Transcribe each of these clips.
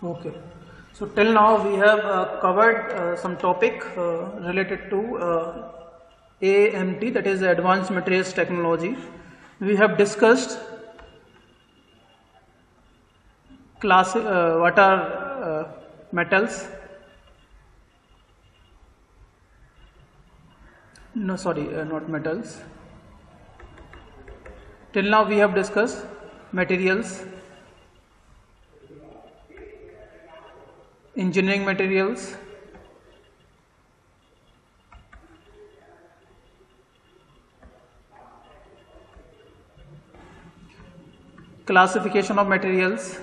Okay. So till now we have covered some topic related to AMT, that is Advanced Materials Technology. We have discussed what are metals. No, sorry, not metals. Till now we have discussed materials, engineering materials, classification of materials,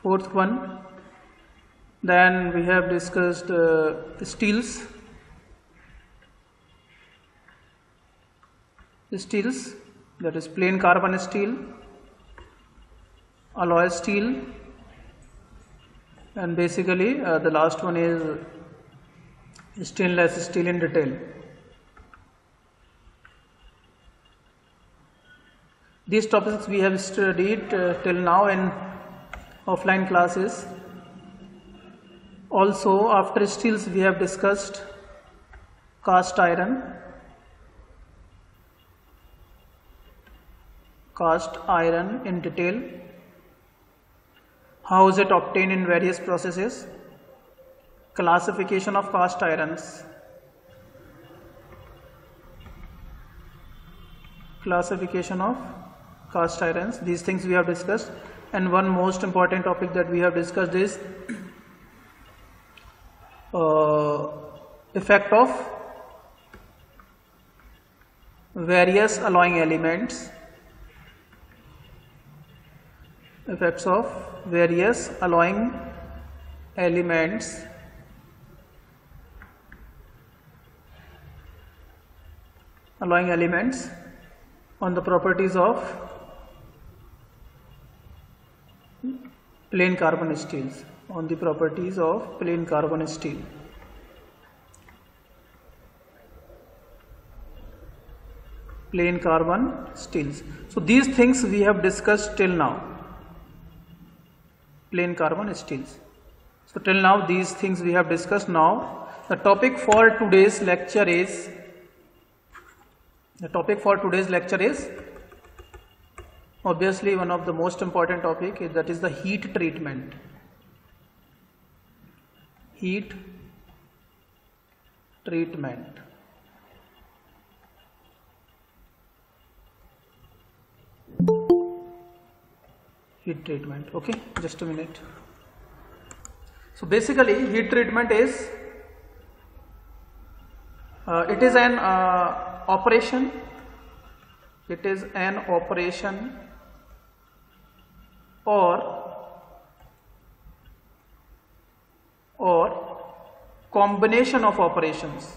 fourth one. Then we have discussed steels, that is plain carbon steel, alloy steel, and basically the last one is stainless steel in detail. These topics we have studied till now in offline classes. Also, after steels we have discussed cast iron in detail. How is it obtained in various processes? Classification of cast irons. These things we have discussed. And one most important topic that we have discussed is effect of various alloying elements. Effects of various alloying elements on the properties of plain carbon steels. Plain carbon steels. So these things we have discussed till now. Plain carbon steels. So till now these things we have discussed. Now the topic for today's lecture is obviously one of the most important topic, that is the heat treatment. Heat treatment. Okay, just a minute. So basically heat treatment is it is an operation or combination of operations.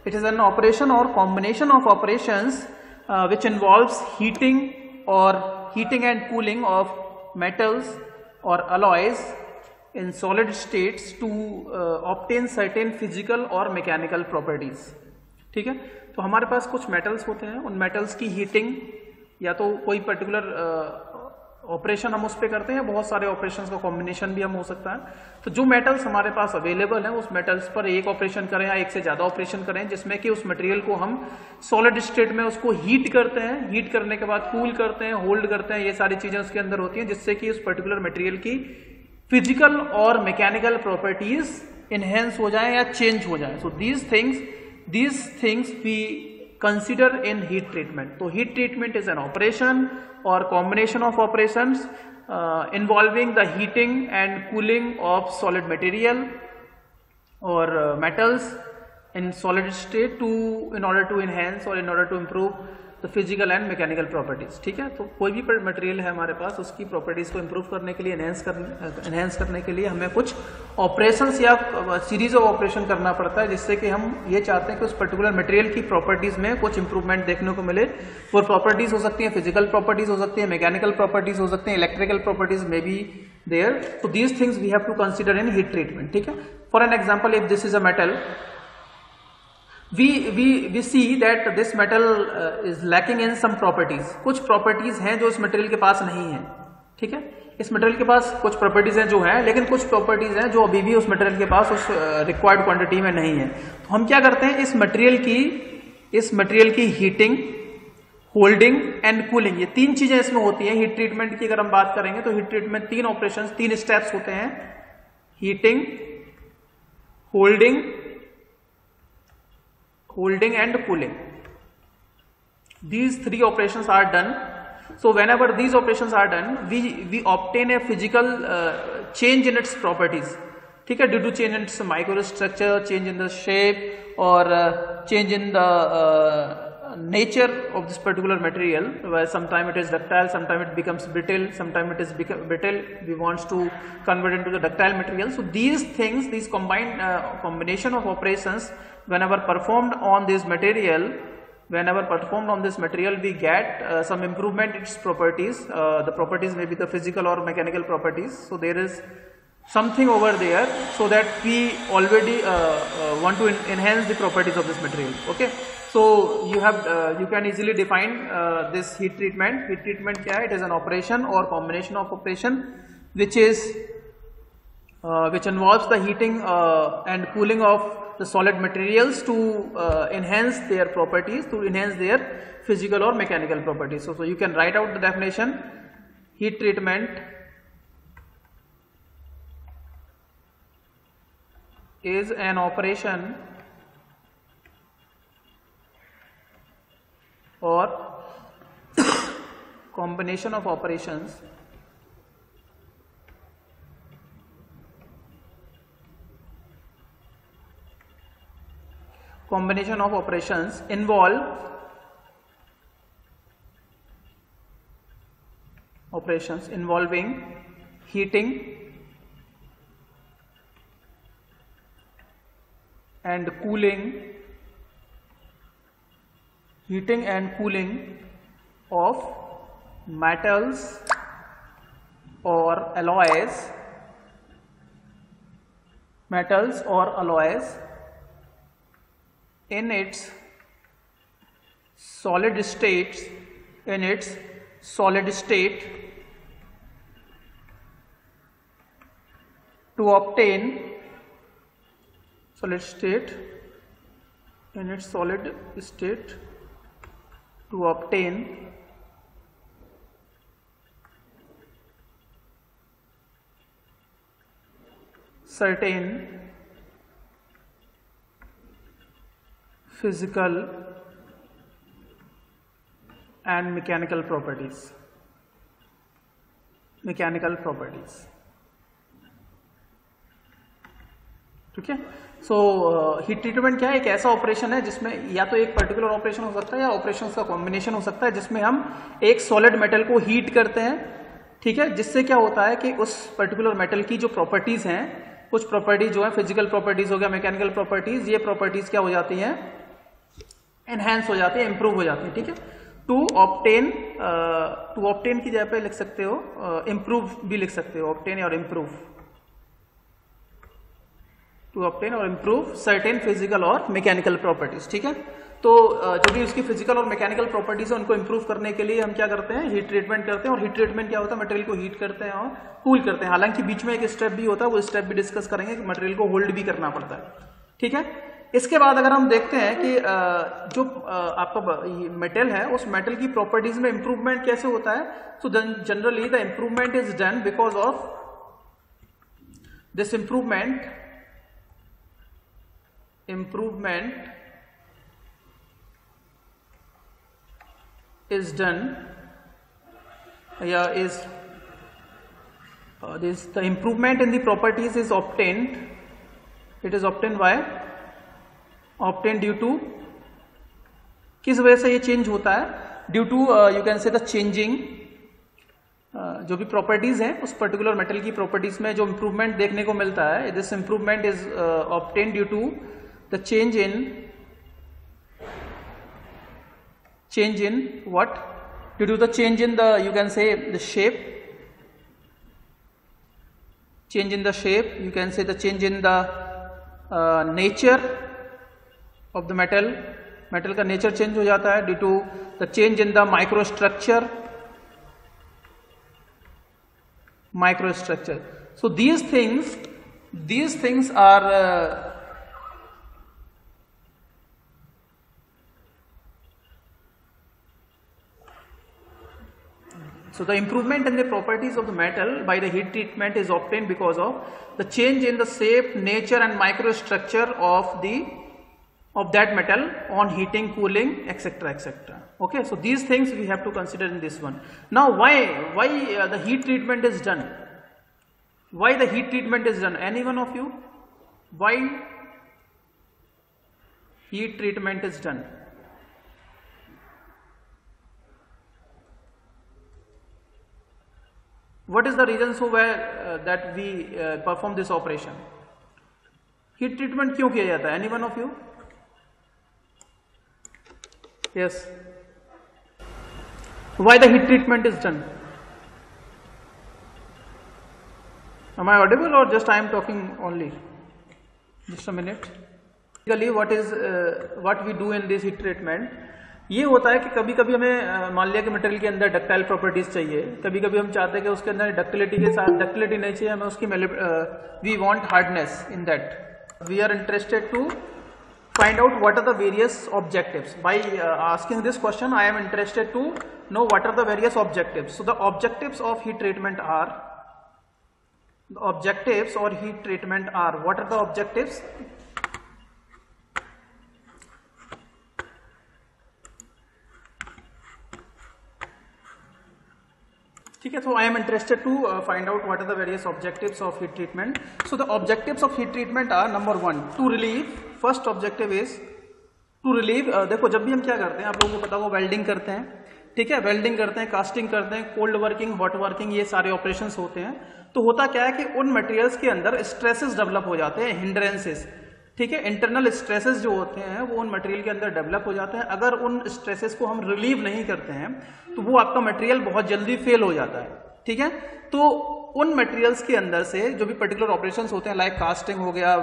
It is an operation or combination of operations which involves heating and cooling of metals or alloys in solid states to obtain certain physical or mechanical properties. ठीक है, तो हमारे पास कुछ metals होते हैं, उन metals की heating या तो कोई पर्टिकुलर ऑपरेशन हम उस पर करते हैं, बहुत सारे ऑपरेशंस का कॉम्बिनेशन भी हम हो सकता है. तो जो मेटल्स हमारे पास अवेलेबल हैं उस मेटल्स पर एक ऑपरेशन करें या एक से ज़्यादा ऑपरेशन करें, जिसमें कि उस मटेरियल को हम सॉलिड स्टेट में उसको हीट करते हैं, हीट करने के बाद कूल करते हैं, होल्ड करते हैं, ये सारी चीज़ें उसके अंदर होती हैं, जिससे कि उस पर्टिकुलर मटेरियल की फिजिकल और मैकेनिकल प्रॉपर्टीज इनहेंस हो जाए या चेंज हो जाए. सो these things we consider in heat treatment. So heat treatment is an operation or combination of operations involving the heating and cooling of solid material or metals in solid state in order to enhance or in order to improve the physical and mechanical properties. ठीक है, तो कोई भी material है हमारे पास, उसकी properties को improve करने के लिए, एनहेंस करने के लिए हमें कुछ ऑपरेशंस या सीरीज ऑफ ऑपरेशन करना पड़ता है, जिससे कि हम ये चाहते हैं कि उस पर्टिकुलर मटेरियल की प्रॉपर्टीज में कुछ इंप्रूवमेंट देखने को मिले. वो प्रॉपर्टीज हो सकती हैं, फिजिकल प्रॉपर्टीज हो सकती है, मैकेनिकल प्रॉपर्टीज हो सकती हैं, इलेक्ट्रिकल प्रॉपर्टीज में भी there. So these things we have to consider in heat treatment. ठीक है. For an example, if this is a metal, we see that this metal is lacking in some properties. कुछ properties हैं जो इस material के पास नहीं है. ठीक है. इस मटेरियल के पास कुछ प्रॉपर्टीज हैं जो हैं, लेकिन कुछ प्रॉपर्टीज हैं जो अभी भी उस मटेरियल के पास उस रिक्वायर्ड क्वांटिटी में नहीं है. तो हम क्या करते हैं, इस मटेरियल की हीटिंग, होल्डिंग एंड कूलिंग, ये तीन चीजें इसमें होती हैं. हीट ट्रीटमेंट की अगर हम बात करेंगे तो हीट ट्रीटमेंट तीन ऑपरेशंस, तीन स्टेप्स होते हैं. Heating, holding and cooling. These three operations are done. So whenever these operations are done, we obtain a physical change in its properties. ठीक है, due to change in its microstructure, change in the shape or change in the nature of this particular material. Where sometime it is ductile, sometime it becomes brittle, sometime it is brittle. We want to convert into the ductile material. So these things, these combination of operations, whenever performed on this material, we get some improvement in its properties. The properties may be the physical or mechanical properties. So there is something over there, so that we already want to enhance the properties of this material. Okay, so you can easily define this heat treatment. Heat treatment क्या है? It is an operation or combination of operation which involves the heating and cooling of the solid materials to enhance their properties, to enhance their physical or mechanical properties. So you can write out the definition. Heat treatment is an operation or combination of operations involving heating and cooling of metals or alloys in its solid state to obtain certain physical and mechanical properties. ठीक है. So heat treatment क्या है? एक ऐसा operation है जिसमें या तो एक पर्टिकुलर ऑपरेशन हो सकता है या ऑपरेशंस का कॉम्बिनेशन हो सकता है, जिसमें हम एक सॉलिड मेटल को हीट करते हैं. ठीक है, जिससे क्या होता है कि उस पर्टिकुलर मेटल की जो प्रॉपर्टीज हैं, कुछ प्रॉपर्टीज जो है फिजिकल प्रॉपर्टीज हो गया, मैकेनिकल प्रॉपर्टीज, ये प्रॉपर्टीज क्या हो जाती हैं? एनहांस हो जाती है, इंप्रूव हो जाती है. ठीक है, टू ऑब्टेन की जगह पे लिख सकते हो इंप्रूव भी लिख सकते हो, ऑब्टेन और इंप्रूव. टू ऑब्टेन और इंप्रूव सर्टेन फिजिकल और मैकेनिकल प्रॉपर्टीज. ठीक है, तो जो भी उसकी फिजिकल और मैकेनिकल प्रॉपर्टीज है उनको इंप्रूव करने के लिए हम क्या करते हैं? हीट ट्रीटमेंट करते हैं. और हीट ट्रीटमेंट क्या होता है? मटेरियल को हीट करते हैं और कूल करते हैं. हालांकि बीच में एक स्टेप भी होता है, वो स्टेप भी डिस्कस करेंगे कि मटेरियल को होल्ड भी करना पड़ता है. ठीक है, इसके बाद अगर हम देखते हैं कि जो आपका मेटल है, उस मेटल की प्रॉपर्टीज में इंप्रूवमेंट कैसे होता है. So generally the improvement is done because of this improvement is done the improvement in the properties is obtained. It is obtained due to, किस वजह से ये चेंज होता है? Due to you can say the changing, जो भी properties हैं उस पर्टिकुलर मेटल की प्रॉपर्टीज में जो इंप्रूवमेंट देखने को मिलता है, this improvement is obtained due to the change in what? Due to the change in the, you can say, the shape change in the shape, you can say the change in the nature of the metal का nature change हो जाता है due to the change in the microstructure. So these things are so the improvement in the properties of the metal by the heat treatment is obtained because of the change in the shape, nature and microstructure of that metal on heating, cooling, etc. Okay, so these things we have to consider in this one. Now why the heat treatment is done? Why the heat treatment is done? Any one of you? Why heat treatment is done? What is the reason that we perform this operation? Heat treatment क्यों किया जाता है? Any one of you? Yes. Why the heat treatment is done? Am I audible or just I am talking only? Just a minute. Basically, what we do in this heat treatment? ये होता है कि कभी कभी हमें मान लिया कि मटेरियल के अंदर डक्टाइल प्रॉपर्टीज चाहिए, कभी कभी हम चाहते हैं कि उसके अंदर डक्टिलिटी के साथ डक्टिलिटी नहीं चाहिए, हमें उसकी we want hardness in that. We are interested to find out what are the various objectives. By asking this question, I am interested to know what are the various objectives. So the objectives of heat treatment are, what are the objectives? ठीक है, so I am interested to find out what are the various objectives of heat treatment. So the objectives of heat treatment are, number one, to relieve. First objective is to relieve. देखो जब भी हम क्या करते हैं, आप लोगों को पता होगा, वेल्डिंग करते हैं, ठीक है, वेल्डिंग करते हैं, कास्टिंग करते हैं, कोल्ड वर्किंग, हॉट वर्किंग, ये सारे ऑपरेशंस होते हैं. तो होता क्या है कि उन मटेरियल्स के अंदर स्ट्रेसेस डेवलप हो जाते हैं, हिंड्रेंसेस, ठीक है, इंटरनल स्ट्रेसेस जो होते हैं वो उन मटेरियल के अंदर डेवलप हो जाते हैं. अगर उन स्ट्रेसेस को हम रिलीव नहीं करते हैं तो वो आपका मटेरियल बहुत जल्दी फेल हो जाता है. ठीक है, तो उन मटेरियल्स के अंदर से जो भी पर्टिकुलर ऑपरेशंस होते हैं, लाइक कास्टिंग हो गया,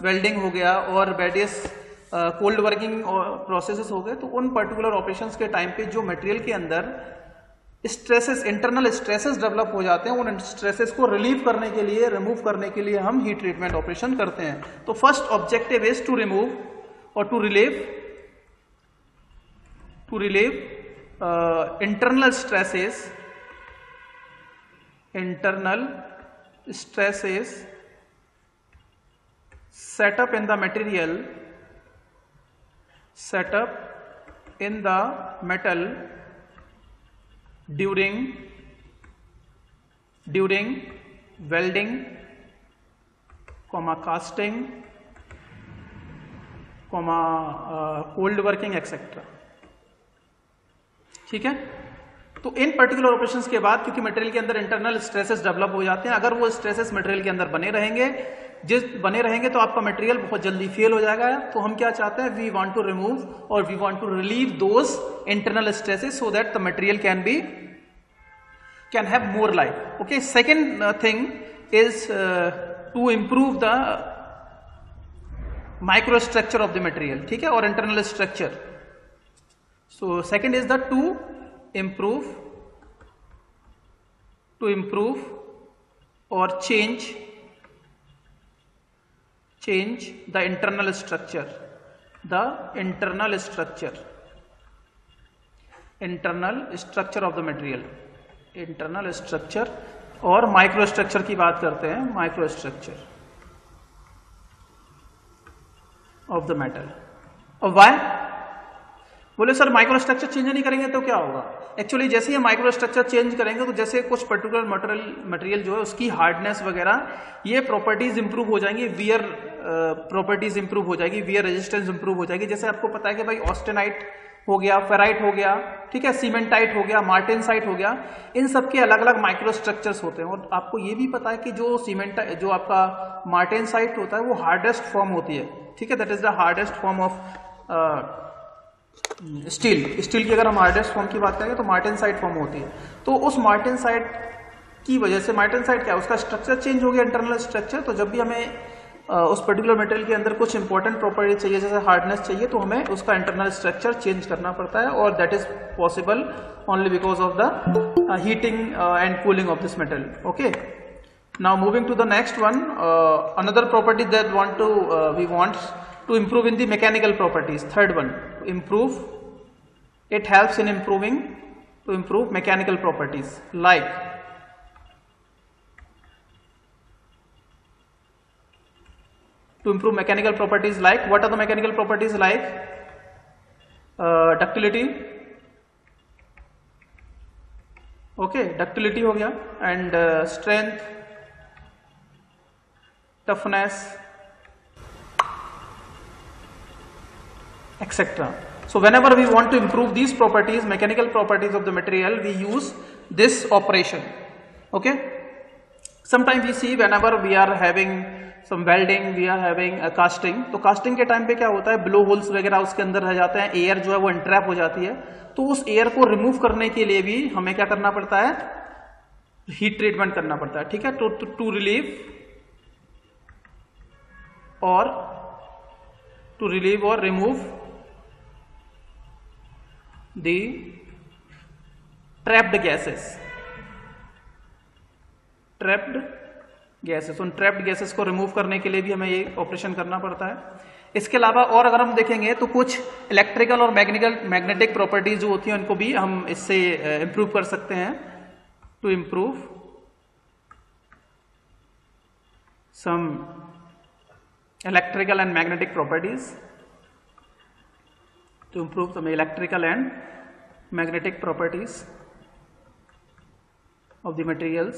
वेल्डिंग हो गया और वेरियस कोल्ड वर्किंग प्रोसेसेस हो गए, तो उन पर्टिकुलर ऑपरेशंस के टाइम पे जो मटेरियल के अंदर स्ट्रेसेस, इंटरनल स्ट्रेसेस डेवलप हो जाते हैं, उन स्ट्रेसेस को रिलीव करने के लिए, रिमूव करने के लिए हम हीट ट्रीटमेंट ऑपरेशन करते हैं. तो first objective is to remove और to relieve internal stresses set up in the metal during welding, casting, cold working, etc. ठीक है, तो इन पर्टिकुलर ऑपरेशंस के बाद क्योंकि मटेरियल के अंदर इंटरनल स्ट्रेसेस डेवलप हो जाते हैं, अगर वो स्ट्रेसेस मटेरियल के अंदर बने रहेंगे तो आपका मटेरियल बहुत जल्दी फेल हो जाएगा. तो हम क्या चाहते हैं, वी वांट टू रिमूव और we want to relieve those internal stresses so that the material can have more life. Okay, second thing is to improve the microstructure of the material, ठीक है, और internal structure. So second is that to improve or change the internal structure of the material, internal structure और microstructure की बात करते हैं, microstructure of the metal. और why? बोले सर माइक्रोस्ट्रक्चर चेंज नहीं करेंगे तो क्या होगा? एक्चुअली जैसे ही माइक्रोस्ट्रक्चर चेंज करेंगे तो जैसे कुछ पर्टिकुलर मटेरियल जो है उसकी हार्डनेस वगैरह ये प्रॉपर्टीज इंप्रूव हो जाएंगी, वियर प्रॉपर्टीज इंप्रूव हो जाएगी, वियर रेजिस्टेंस इंप्रूव हो जाएगी. जैसे आपको पता है कि भाई ऑस्टेनाइट हो गया, फेराइट हो गया, ठीक है, सीमेंटाइट हो गया, मार्टेनसाइट हो गया, इन सब के अलग अलग माइक्रोस्ट्रक्चर्स होते हैं. और आपको ये भी पता है कि जो आपका मार्टेनसाइट होता है वो हार्डेस्ट फॉर्म होती है, ठीक है, that is the hardest form of steel की अगर हम हार्डेस्ट फॉर्म की बात करेंगे तो मार्टेनसाइट फॉर्म होती है. तो उस मार्टेनसाइट की वजह से मार्टेनसाइट क्या, उसका स्ट्रक्चर चेंज हो गया, इंटरनल स्ट्रक्चर। तो जब भी हमें उस पर्टिकुलर मटेरियल के अंदर कुछ इंपॉर्टेंट प्रॉपर्टी चाहिए, जैसे हार्डनेस चाहिए, तो हमें उसका इंटरनल स्ट्रक्चर चेंज करना पड़ता है, और that is possible only because of the heating and cooling of this metal. Okay, now moving to the next one, another property that we want to improve in the mechanical properties. Third one, to improve, it helps in to improve mechanical properties, like to improve mechanical properties like, what are the mechanical properties like? Ductility, okay, ductility हो गया, and strength, toughness, etc. So whenever we want to improve these properties, mechanical properties of the material, we use this operation. Okay, sometimes we see whenever we are having some welding, we are having a casting, तो casting के time पे क्या होता है, blow holes वगैरह उसके अंदर रह जाते हैं, एयर जो है वो इंट्रैप हो जाती है, तो उस एयर को रिमूव करने के लिए भी हमें क्या करना पड़ता है, हीट ट्रीटमेंट करना पड़ता है। ठीक है, टू रिलीव और रिमूव the trapped gases, उन trapped gases को रिमूव करने के लिए भी हमें ये ऑपरेशन करना पड़ता है। इसके अलावा और अगर हम देखेंगे तो कुछ इलेक्ट्रिकल और मैग्नेटिक प्रॉपर्टीज जो होती हैं उनको भी हम इससे इंप्रूव कर सकते हैं। To improve some electrical and magnetic properties, to improve some electrical and magnetic properties of the materials.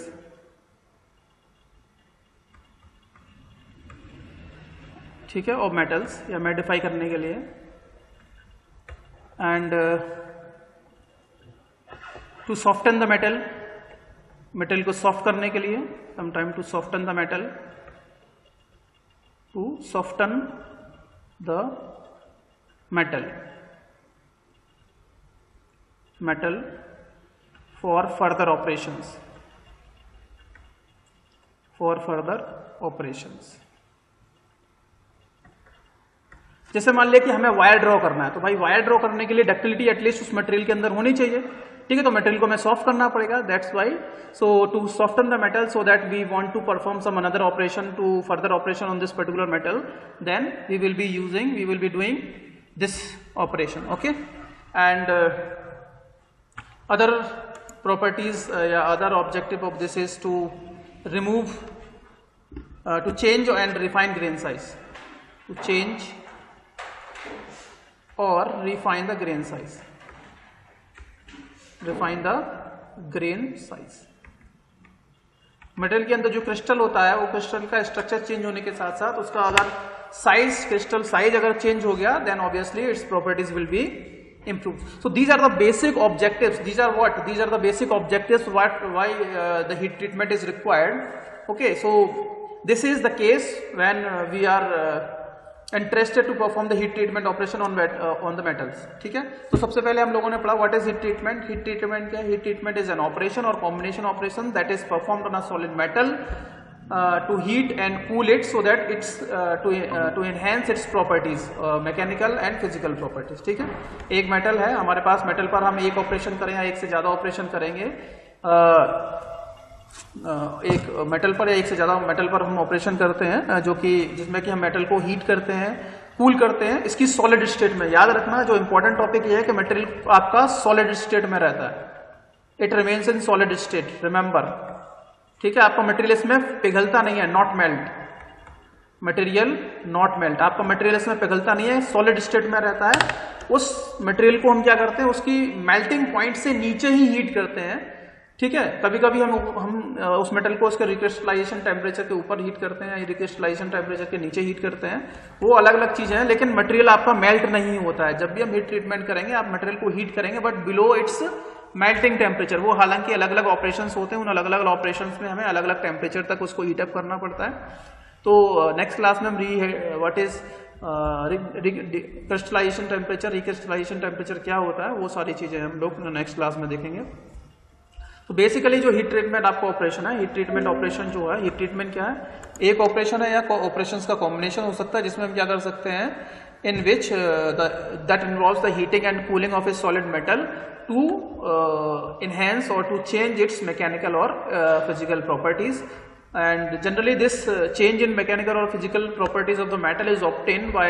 ठीक है, और metals या modify करने के लिए, and to soften the metal को soft करने के लिए, sometime to soften the metal for further operations. जैसे मान लिया कि हमें वायर ड्रॉ करना है, तो भाई वायर ड्रॉ करने के लिए डक्टिलिटी एटलीस्ट उस मटेरियल के अंदर होनी चाहिए। ठीक है, तो मटेरियल को हमें सॉफ्ट करना पड़ेगा, that's why, so to soften the metal so that we want to perform some another operation, to further operation on this particular metal, then we will be doing this operation. Okay, and other properties या other objective of this is to remove, to change and refine grain size, to change or refine the grain size, material के अंदर जो crystal होता है, वो crystal का structure change होने के साथ साथ उसका अगर साइज, क्रिस्टल साइज अगर चेंज हो गया, then obviously its properties will be improved. So these are the basic objectives. These are what? These are the basic objectives why the heat treatment is required. Okay, so this is the case when we are interested to perform the heat treatment operation on the metals. ठीक है, तो सबसे पहले हम लोगों ने पढ़ा what is heat treatment. Heat treatment क्या है? Heat treatment is an operation or combination operation that is performed on a solid metal to heat and cool it so that it's to enhance its properties, mechanical and physical properties. ठीक है, एक metal है हमारे पास, metal पर हम एक operation करें या एक से ज्यादा ऑपरेशन करेंगे, एक मेटल पर या एक से ज्यादा मेटल पर हम ऑपरेशन करते हैं, जो कि जिसमें कि हम मेटल को हीट करते हैं, कूल करते हैं, इसकी सॉलिड स्टेट में। याद रखना जो इंपॉर्टेंट टॉपिक ये है कि मटेरियल आपका सॉलिड स्टेट में रहता है, it remains in solid state, remember. ठीक है, आपका मटेरियल इसमें पिघलता नहीं है, not melt, material not melt, आपका मटेरियल इसमें पिघलता नहीं है, सॉलिड स्टेट में रहता है। उस मटेरियल को हम क्या करते हैं, उसकी मेल्टिंग पॉइंट से नीचे ही हीट करते हैं। ठीक है, कभी कभी हम उस मेटल को उसके रिक्रिस्टलाइजेशन टेम्परेचर के ऊपर हीट करते हैं, रिक्रिस्टलाइजेशन टेम्परेचर के नीचे हीट करते हैं, वो अलग अलग चीजें हैं, लेकिन मटेरियल आपका मेल्ट नहीं होता है। जब भी हम हीट ट्रीटमेंट करेंगे, आप मटेरियल को हीट करेंगे but below it's melting temperature. वो हालांकि अलग अलग ऑपरेशंस होते हैं, उन अलग अलग ऑपरेशंस में हमें अलग अलग टेम्परेचर तक उसको हीट अप करना पड़ता है। तो नेक्स्ट क्लास में हम what is crystallization temperature, recrystallization temperature क्या होता है, वो सारी चीजें हम लोग नेक्स्ट क्लास में देखेंगे। तो बेसिकली जो हीट ट्रीटमेंट आपका ऑपरेशन है, हीट ट्रीटमेंट ऑपरेशन जो है, हीट ट्रीटमेंट क्या है, एक ऑपरेशन है या ऑपरेशंस का कॉम्बिनेशन हो सकता है जिसमें हम क्या कर सकते हैं, in which that involves the heating and cooling of a solid metal to enhance or to change its mechanical or physical properties. And generally this change in mechanical or physical properties of the metal is obtained by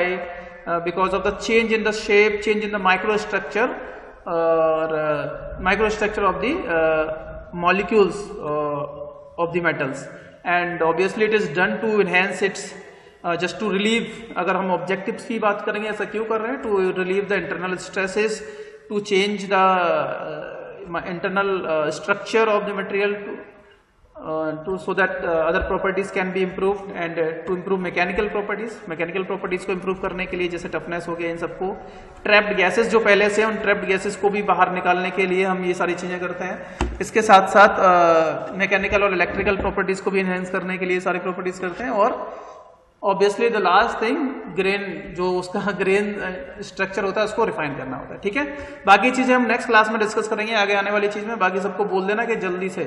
because of the change in the shape, change in the microstructure of the molecules of the metals, and obviously it is done to enhance its just to relieve, अगर हम objectives की बात करेंगे ऐसा क्यों कर रहे हैं, to relieve the internal stresses, to change the internal structure of the material to so that other properties can be improved, and to improve mechanical properties को improve करने के लिए जैसे toughness हो गया, इन सबको trapped gases जो पहले से हैं उन trapped gases को भी बाहर निकालने के लिए हम ये सारी चीजें करते हैं। इसके साथ साथ mechanical और electrical properties को भी enhance करने के लिए सारी properties करते हैं, और obviously the last thing grain, जो उसका ग्रेन स्ट्रक्चर होता है उसको रिफाइन करना होता है। ठीक है, बाकी चीजें हम नेक्स्ट क्लास में डिस्कस करेंगे आगे आने वाली चीज में। बाकी सबको बोल देना कि जल्दी से